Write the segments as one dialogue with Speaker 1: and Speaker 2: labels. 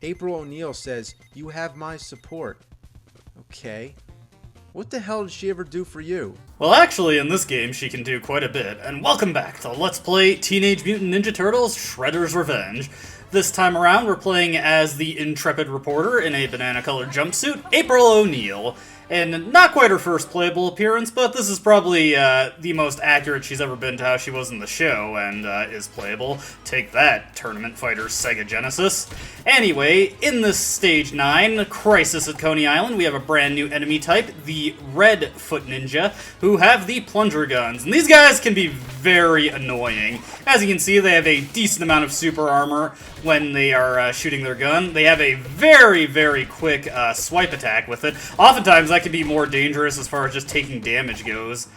Speaker 1: April O'Neil says, "You have my support." Okay. What the hell did she ever do for you?
Speaker 2: Well, actually, in this game, she can do quite a bit, and welcome back to Let's Play Teenage Mutant Ninja Turtles Shredder's Revenge. This time around, we're playing as the intrepid reporter in a banana-colored jumpsuit, April O'Neil. And not quite her first playable appearance, but this is probably the most accurate she's ever been to how she was in the show, and is playable. Take that, Tournament Fighters Sega Genesis. Anyway, in this Stage 9, Crisis at Coney Island, we have a brand new enemy type, the Red Foot Ninja, who have the plunger guns. And these guys can be very annoying. As you can see, they have a decent amount of super armor when they are shooting their gun. They have a very, very quick swipe attack with it. Oftentimes, that can be more dangerous as far as just taking damage goes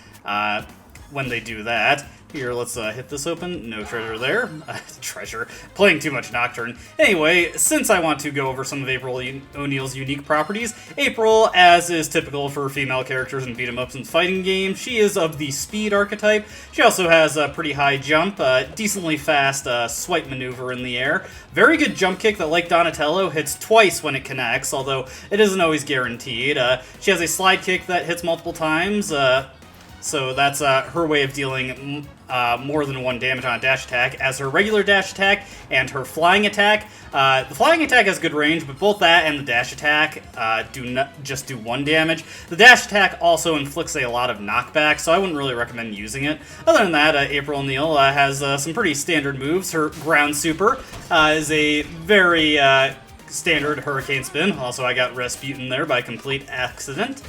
Speaker 2: when they do that. Here, let's hit this open. No treasure there. Treasure. Playing too much Nocturne. Anyway, since I want to go over some of April O'Neil's unique properties, April, as is typical for female characters in beat-em-ups and fighting games, she is of the speed archetype. She also has a pretty high jump, decently fast swipe maneuver in the air, very good jump kick that, like Donatello, hits twice when it connects, although it isn't always guaranteed. She has a slide kick that hits multiple times, so that's her way of dealing more than one damage on a dash attack, as her regular dash attack and her flying attack. The flying attack has good range, but both that and the dash attack just do one damage. The dash attack also inflicts a lot of knockback, so I wouldn't really recommend using it. Other than that, April O'Neil has some pretty standard moves. Her ground super is a very standard hurricane spin. Also, I got Rasputin there by complete accident.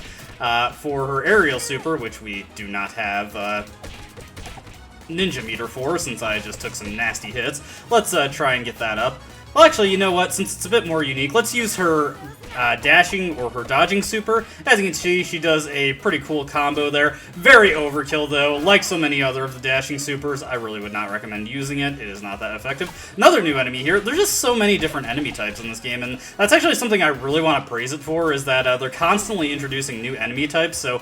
Speaker 2: For her aerial super, which we do not have ninja meter for, since I just took some nasty hits. Let's try and get that up. Well, actually, you know what? Since it's a bit more unique, let's use her dashing or her dodging super. As you can see, she does a pretty cool combo there. Very overkill, though. Like so many other of the dashing supers, I really would not recommend using it. It is not that effective. Another new enemy here. There's just so many different enemy types in this game, and that's actually something I really want to praise it for, is that they're constantly introducing new enemy types, so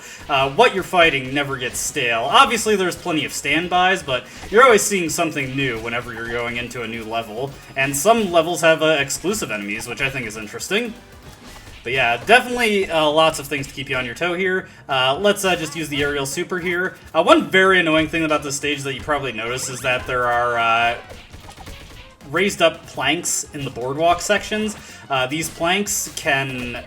Speaker 2: what you're fighting never gets stale. Obviously, there's plenty of standbys, but you're always seeing something new whenever you're going into a new level, and some levels have exclusive enemies, which I think is interesting. But yeah, definitely lots of things to keep you on your toe here. Let's just use the aerial super here. One very annoying thing about this stage that you probably noticed is that there are raised up planks in the boardwalk sections. These planks can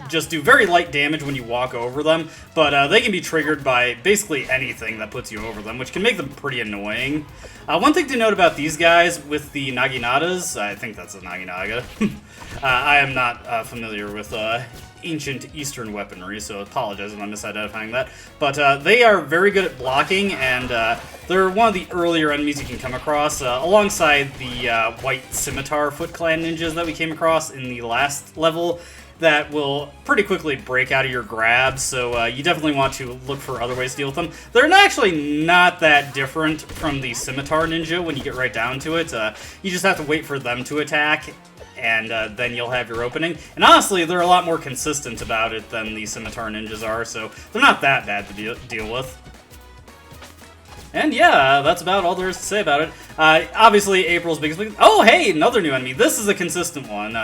Speaker 2: just do very light damage when you walk over them, but they can be triggered by basically anything that puts you over them, which can make them pretty annoying. One thing to note about these guys with the Naginatas, I think that's a Naginaga. I am not familiar with ancient Eastern weaponry, so apologize if I'm misidentifying that. But they are very good at blocking, and they're one of the earlier enemies you can come across, alongside the white scimitar Foot Clan ninjas that we came across in the last level, that will pretty quickly break out of your grabs, so you definitely want to look for other ways to deal with them. They're actually not that different from the Scimitar Ninja when you get right down to it. You just have to wait for them to attack, and then you'll have your opening. And honestly, they're a lot more consistent about it than the Scimitar Ninjas are, so they're not that bad to deal with. And yeah, that's about all there is to say about it. Obviously, April's biggest... Oh, hey, another new enemy. This is a consistent one.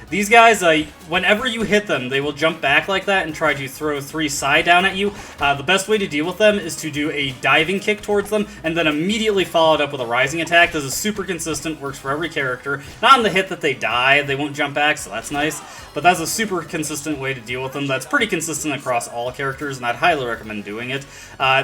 Speaker 2: These guys, whenever you hit them, they will jump back like that and try to throw 3 side down at you. The best way to deal with them is to do a diving kick towards them and then immediately follow it up with a rising attack. This is super consistent, works for every character. Not on the hit that they die, they won't jump back, so that's nice. But that's a super consistent way to deal with them. That's pretty consistent across all characters, and I'd highly recommend doing it.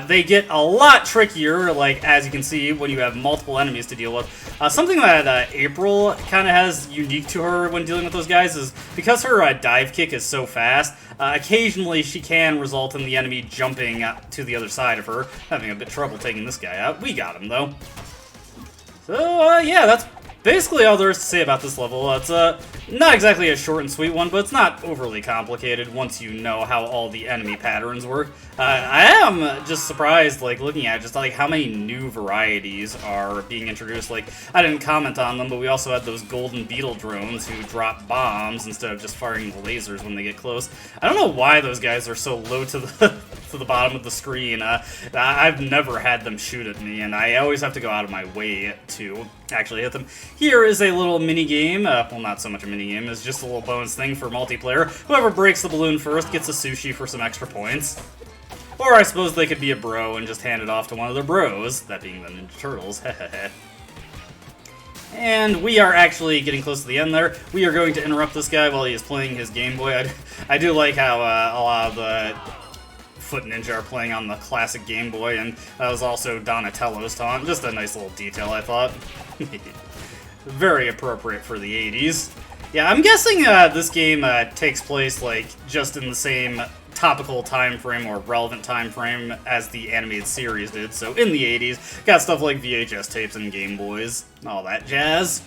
Speaker 2: They get a lot trickier, like, as you can see, when you have multiple enemies to deal with. Something that April kind of has unique to her when dealing with those guys is because her dive kick is so fast, occasionally she can result in the enemy jumping to the other side of her, having a bit of trouble taking this guy out. We got him, though. So, yeah, that's basically all there is to say about this level. It's not exactly a short and sweet one, but it's not overly complicated once you know how all the enemy patterns work. I am just surprised, like, looking at just, like, how many new varieties are being introduced. Like, I didn't comment on them, but we also had those golden Beetle drones who drop bombs instead of just firing lasers when they get close. I don't know why those guys are so low to the to the bottom of the screen. I've never had them shoot at me, and I always have to go out of my way to actually hit them. Here is a little mini-game. Well, not so much a mini-game. It's just a little bonus thing for multiplayer. Whoever breaks the balloon first gets a sushi for some extra points. Or I suppose they could be a bro and just hand it off to one of their bros, that being the Ninja Turtles. And we are actually getting close to the end there. We are going to interrupt this guy while he is playing his Game Boy. I do like how a lot of the Foot Ninja are playing on the classic Game Boy, and that was also Donatello's taunt. Just a nice little detail, I thought. Very appropriate for the 80s. Yeah, I'm guessing this game takes place like just in the same topical time frame or relevant time frame as the animated series did. So in the 80s, got stuff like VHS tapes and Game Boys, all that jazz.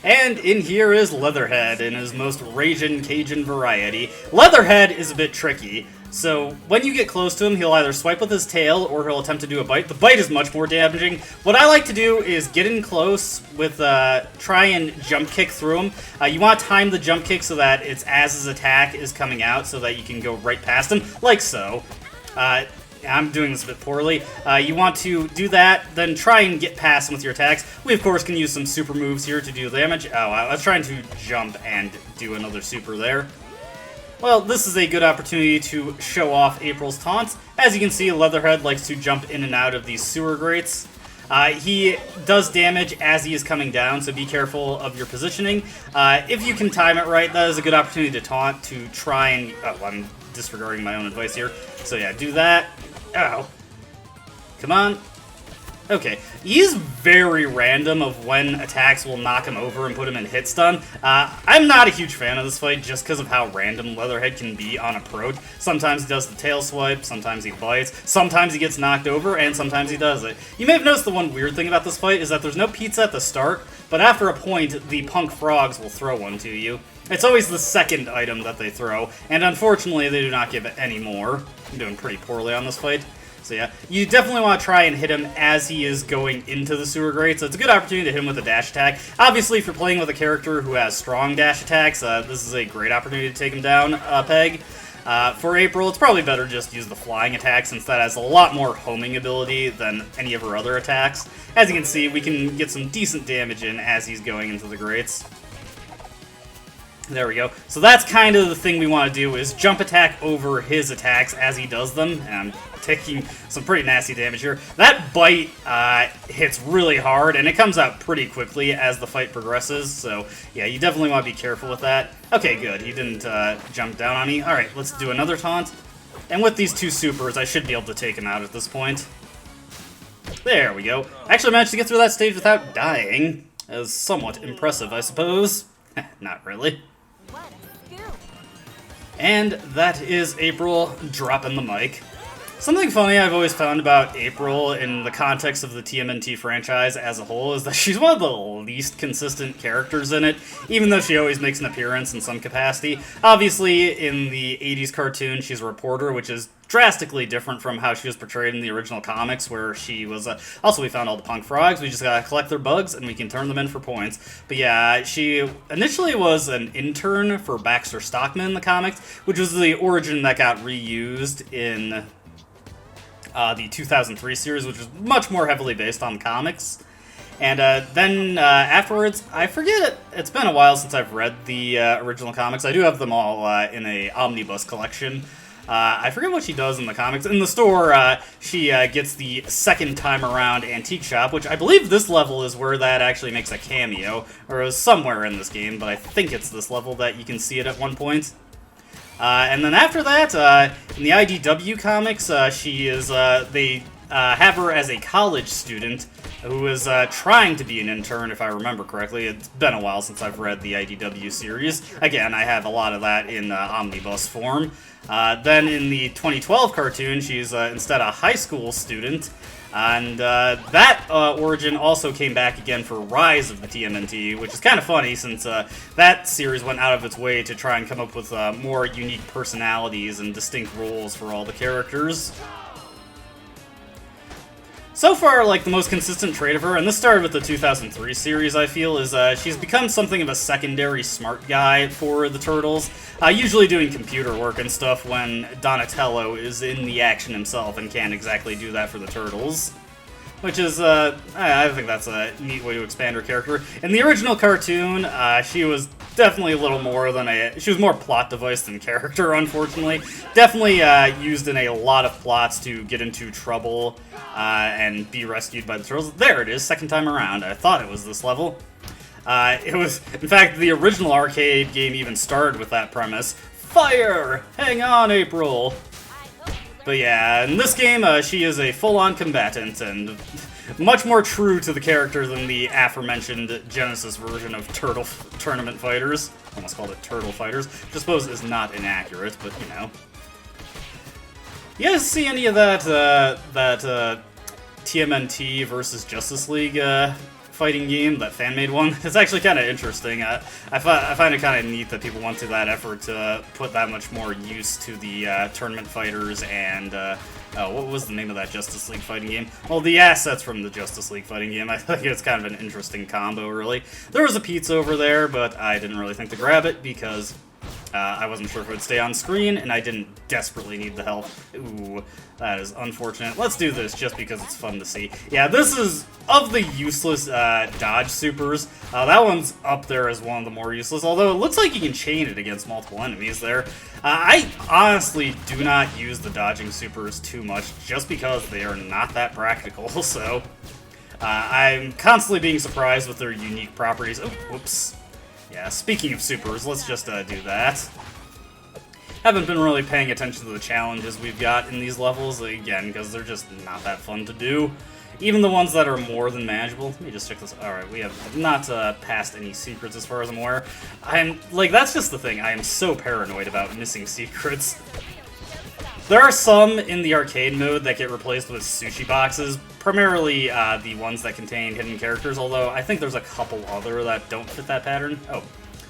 Speaker 2: And in here is Leatherhead in his most ragin' Cajun variety. Leatherhead is a bit tricky. So when you get close to him, he'll either swipe with his tail or he'll attempt to do a bite. The bite is much more damaging. What I like to do is get in close with, try and jump kick through him. You want to time the jump kick so that it's as his attack is coming out so that you can go right past him, like so. I'm doing this a bit poorly. You want to do that, then try and get past him with your attacks. We, of course, can use some super moves here to do damage. Oh, I was trying to jump and do another super there. Well, this is a good opportunity to show off April's taunts. As you can see, Leatherhead likes to jump in and out of these sewer grates. He does damage as he is coming down, so be careful of your positioning. If you can time it right, that is a good opportunity to taunt, to try and... Oh, I'm disregarding my own advice here. So yeah, do that. Ow. Come on. Okay, he's very random of when attacks will knock him over and put him in hit stun. I'm not a huge fan of this fight just because of how random Leatherhead can be on approach. Sometimes he does the tail swipe, sometimes he bites, sometimes he gets knocked over, and sometimes he does it. You may have noticed the one weird thing about this fight is that there's no pizza at the start, but after a point, the punk frogs will throw one to you. It's always the second item that they throw, and unfortunately they do not give it any more. I'm doing pretty poorly on this fight. So yeah, you definitely want to try and hit him as he is going into the sewer grate, so it's a good opportunity to hit him with a dash attack. Obviously, if you're playing with a character who has strong dash attacks, this is a great opportunity to take him down a peg. For April, it's probably better just use the flying attack since that has a lot more homing ability than any of her other attacks. As you can see, we can get some decent damage in as he's going into the grates. There we go. So that's kind of the thing we want to do, is jump attack over his attacks as he does them. And I'm taking some pretty nasty damage here. That bite hits really hard, and it comes out pretty quickly as the fight progresses. So yeah, you definitely want to be careful with that. Okay, good. He didn't jump down on me. All right, let's do another taunt. And with these two supers, I should be able to take him out at this point. There we go. I actually managed to get through that stage without dying. That was somewhat impressive, I suppose. Not really. And that is April dropping the mic. Something funny I've always found about April in the context of the TMNT franchise as a whole is that she's one of the least consistent characters in it, even though she always makes an appearance in some capacity. Obviously, in the 80s cartoon, she's a reporter, which is drastically different from how she was portrayed in the original comics, where she was also, we found all the punk frogs. We just gotta collect their bugs and we can turn them in for points. But yeah, she initially was an intern for Baxter Stockman in the comics, which was the origin that got reused in the 2003 series, which was much more heavily based on comics. And then afterwards, I forget it. It's been a while since I've read the original comics. I do have them all in a omnibus collection. I forget what she does in the comics. In the store, she gets the second time around antique shop, which I believe this level is where that actually makes a cameo, or it was somewhere in this game, but I think it's this level that you can see it at one point. And then after that, in the IDW comics, she is, they have her as a college student who is trying to be an intern, if I remember correctly. It's been a while since I've read the IDW series. Again, I have a lot of that in omnibus form. Then in the 2012 cartoon, she's instead a high school student. And that origin also came back again for Rise of the TMNT, which is kind of funny since that series went out of its way to try and come up with more unique personalities and distinct roles for all the characters. So far, like, the most consistent trait of her, and this started with the 2003 series, I feel, is she's become something of a secondary smart guy for the Turtles, usually doing computer work and stuff when Donatello is in the action himself and can't exactly do that for the Turtles. Which is, I think that's a neat way to expand her character. In the original cartoon, she was definitely a little more than she was more plot device than character, unfortunately. Definitely used in a lot of plots to get into trouble and be rescued by the Turtles. There it is, second time around. I thought it was this level. It was, in fact, the original arcade game even started with that premise. Fire! Hang on, April! But yeah, in this game, she is a full-on combatant, and much more true to the character than the aforementioned Genesis version of Turtle Tournament Fighters. Almost called it Turtle Fighters, which I suppose is not inaccurate, but you know. You guys see any of that, TMNT versus Justice League fighting game, that fan-made one? It's actually kind of interesting. I find it kind of neat that people went to that effort to put that much more use to the tournament fighters and, what was the name of that Justice League fighting game? Well, the assets from the Justice League fighting game. I think it's kind of an interesting combo, really. There was a pizza over there, but I didn't really think to grab it because I wasn't sure if it would stay on screen, and I didn't desperately need the help. Ooh, that is unfortunate. Let's do this just because it's fun to see. Yeah, this is, of the useless dodge supers, that one's up there as one of the more useless, although it looks like you can chain it against multiple enemies there. I honestly do not use the dodging supers too much, just because they are not that practical, so I'm constantly being surprised with their unique properties. Oh, whoops. Yeah, speaking of supers, let's just do that. Haven't been really paying attention to the challenges we've got in these levels, again, because they're just not that fun to do. Even the ones that are more than manageable. Let me just check this. Alright, we have not passed any secrets as far as I'm aware. That's just the thing. I am so paranoid about missing secrets. There are some in the arcade mode that get replaced with sushi boxes, primarily the ones that contain hidden characters, although I think there's a couple other that don't fit that pattern. Oh,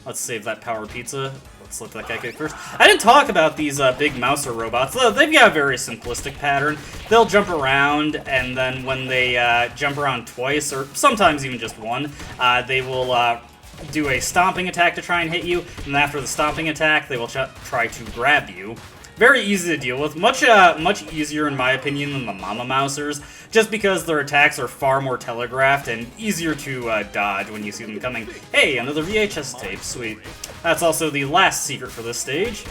Speaker 2: let's save that power pizza. Let's let that guy get first. I didn't talk about these big Mouser robots. They've got a very simplistic pattern. They'll jump around, and then when they jump around twice, or sometimes even just one, they will do a stomping attack to try and hit you, and after the stomping attack, they will try to grab you. Very easy to deal with, much easier in my opinion than the Mama Mousers, just because their attacks are far more telegraphed and easier to dodge when you see them coming. Hey, another VHS tape, sweet. That's also the last secret for this stage.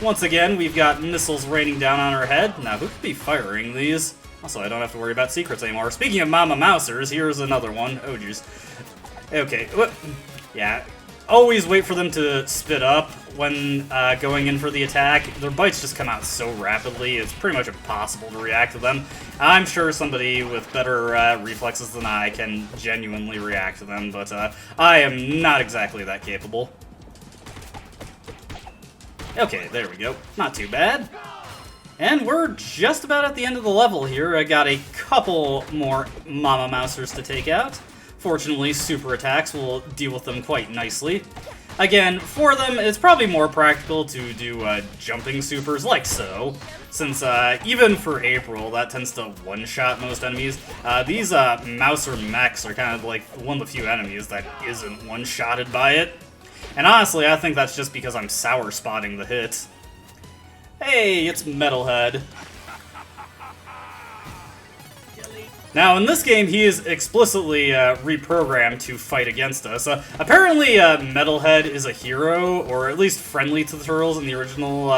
Speaker 2: Once again, we've got missiles raining down on our head. Now, who could be firing these? Also, I don't have to worry about secrets anymore. Speaking of Mama Mousers, here's another one. Oh, jeez. Okay, yeah. Always wait for them to spit up when going in for the attack. Their bites just come out so rapidly, it's pretty much impossible to react to them. I'm sure somebody with better reflexes than I can genuinely react to them, but I am not exactly that capable. Okay, there we go. Not too bad. And we're just about at the end of the level here. I got a couple more Mama Mousers to take out. Fortunately, super attacks will deal with them quite nicely. Again, for them, it's probably more practical to do jumping supers like so, since even for April, that tends to one-shot most enemies. These Mouser mechs are kind of like one of the few enemies that isn't one-shotted by it. And honestly, I think that's just because I'm sour spotting the hit. Hey, it's Metalhead. Now, in this game, he is explicitly reprogrammed to fight against us. Apparently, Metalhead is a hero, or at least friendly to the Turtles in the original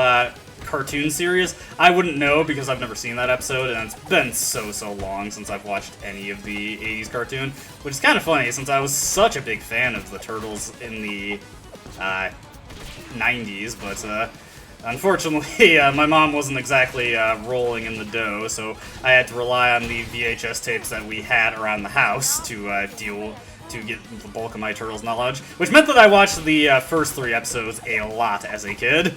Speaker 2: cartoon series. I wouldn't know because I've never seen that episode, and it's been so long since I've watched any of the 80s cartoon, which is kind of funny since I was such a big fan of the Turtles in the 90s, but unfortunately, my mom wasn't exactly rolling in the dough, so I had to rely on the VHS tapes that we had around the house to get the bulk of my Turtles knowledge, which meant that I watched the first 3 episodes a lot as a kid.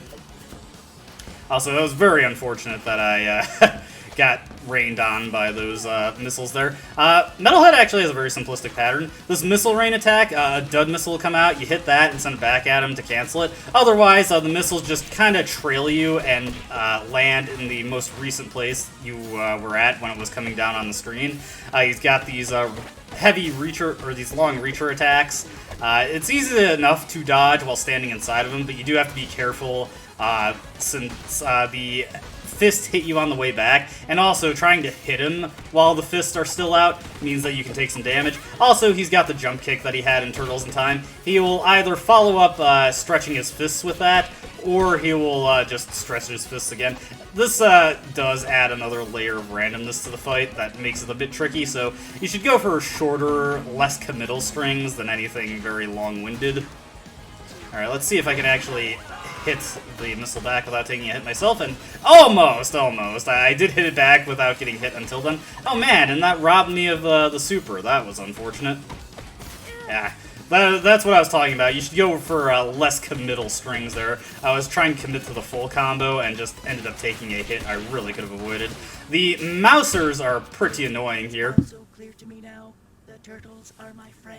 Speaker 2: Also, it was very unfortunate that I got rained on by those missiles there. Metalhead actually has a very simplistic pattern. This missile rain attack, a dud missile will come out, you hit that and send it back at him to cancel it. Otherwise, the missiles just kind of trail you and land in the most recent place you were at when it was coming down on the screen. He's got these heavy reacher, or these long reacher attacks. It's easy enough to dodge while standing inside of him, but you do have to be careful since the fists hit you on the way back, and also trying to hit him while the fists are still out means that you can take some damage. Also, he's got the jump kick that he had in Turtles in Time. He will either follow up stretching his fists with that, or he will just stretch his fists again. This does add another layer of randomness to the fight that makes it a bit tricky, so you should go for shorter, less committal strings than anything very long-winded. Alright, let's see if I can actually hit the missile back without taking a hit myself, and almost! I did hit it back without getting hit until then. Oh man, and that robbed me of the super. That was unfortunate. Yeah, that's what I was talking about. You should go for less committal strings there. I was trying to commit to the full combo and just ended up taking a hit I really could have avoided. The mousers are pretty annoying here.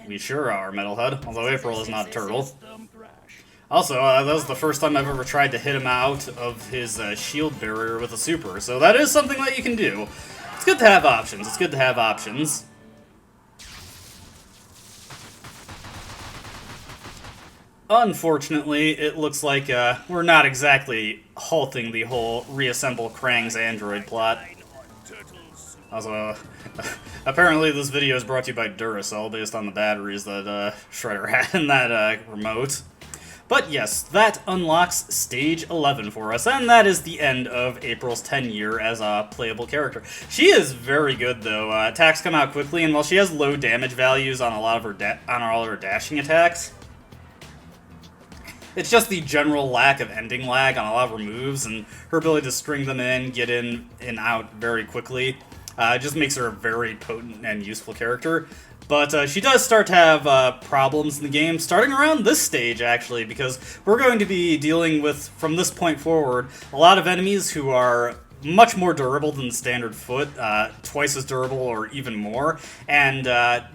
Speaker 2: We sure are, Metalhead, although April is not a turtle. Also, that was the first time I've ever tried to hit him out of his shield barrier with a super, so that is something that you can do. It's good to have options. It's good to have options. Unfortunately, it looks like we're not exactly halting the whole reassemble Krang's android plot. Also, apparently this video is brought to you by Duracell based on the batteries that Shredder had in that remote. But yes, that unlocks Stage 11 for us, and that is the end of April's tenure as a playable character. She is very good, though. Attacks come out quickly, and while she has low damage values on a lot of her all her dashing attacks, it's just the general lack of ending lag on a lot of her moves, and her ability to string them in, get in and out very quickly. It just makes her a very potent and useful character. But she does start to have problems in the game, starting around this stage, actually, because we're going to be dealing with, from this point forward, a lot of enemies who are much more durable than the standard foot, twice as durable or even more, and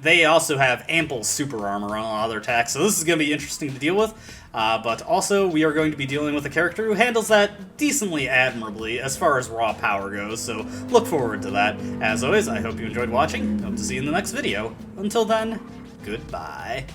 Speaker 2: they also have ample super armor on a lot of their attacks, so this is going to be interesting to deal with. But also, we are going to be dealing with a character who handles that decently admirably as far as raw power goes, so look forward to that. As always, I hope you enjoyed watching. Hope to see you in the next video. Until then, goodbye.